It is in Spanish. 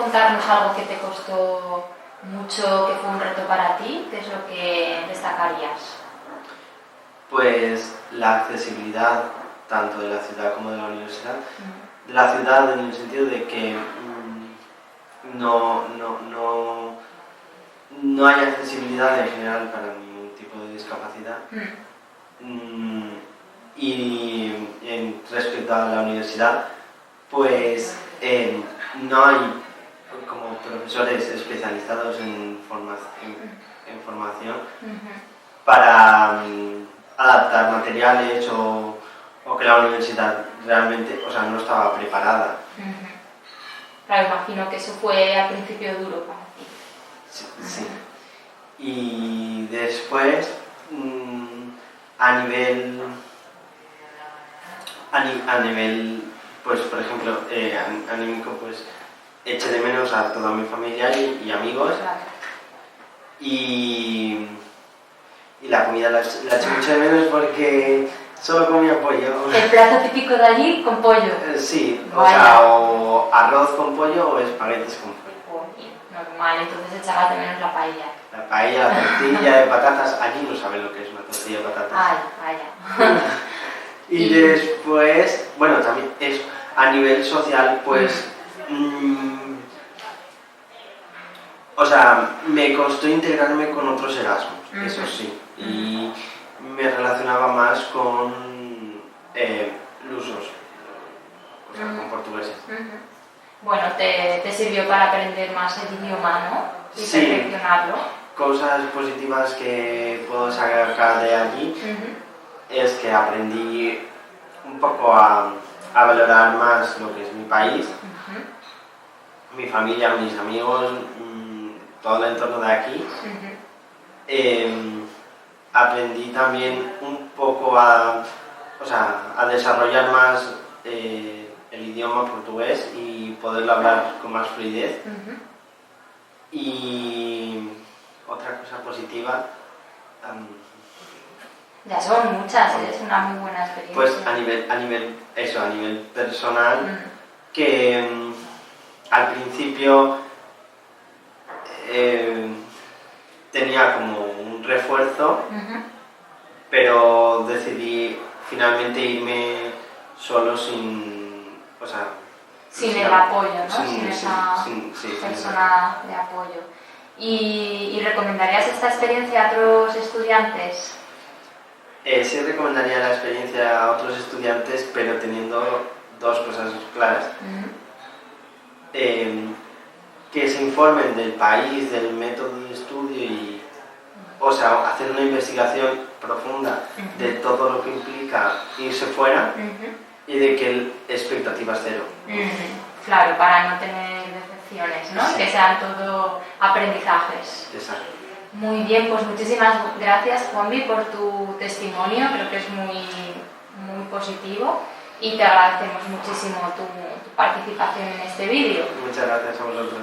contarnos algo que te costó mucho, que fue un reto para ti? ¿Qué es lo que destacarías? Pues la accesibilidad tanto de la ciudad como de la universidad. De la ciudad en el sentido de que no hay accesibilidad en general para ningún tipo de discapacidad. Y respecto a la universidad, pues no hay como profesores especializados en formación para adaptar materiales o que la universidad realmente, o sea, no estaba preparada. Claro, imagino que eso fue al principio duro para ti. Sí. Y después, a nivel, pues por ejemplo, anímico, pues eché de menos a toda mi familia y amigos. Claro. Y la comida la eché mucho de menos porque solo comía pollo. ¿El plato típico de allí con pollo? Sí, Vaya. o arroz con pollo o espaguetis con pollo. Normal, entonces echabas de menos la paella. La paella, la tortilla de patatas, allí no saben lo que es una tortilla de patatas. Ay, vaya. Y después, bueno, también es a nivel social, pues, o sea, me costó integrarme con otros Erasmus, eso sí, y me relacionaba más con lusos, o sea, con portugueses. Bueno, te sirvió para aprender más el idioma, ¿no? Y sí, perfeccionarlo. Cosas positivas que puedo sacar de allí es que aprendí un poco a valorar más lo que es mi país, mi familia, mis amigos, todo el entorno de aquí. Aprendí también un poco a desarrollar más el idioma portugués y poderlo hablar con más fluidez. Y otra cosa positiva, ya son muchas, es una muy buena experiencia. pues a nivel personal, que al principio tenía como un refuerzo, pero decidí finalmente irme solo sin el apoyo, ¿no? Sin esa persona de apoyo. ¿Y recomendarías esta experiencia a otros estudiantes? Sí recomendaría la experiencia a otros estudiantes, pero teniendo dos cosas claras. Que se informen del país, del método de estudio y, hacer una investigación profunda de todo lo que implica irse fuera y de que expectativas cero. Claro, para no tener decepciones, ¿no? Sí. Que sean todo aprendizajes. Exacto. Muy bien, pues muchísimas gracias, Juanvi, por tu testimonio, creo que es muy, muy positivo y te agradecemos muchísimo tu participación en este vídeo. Muchas gracias a vosotros.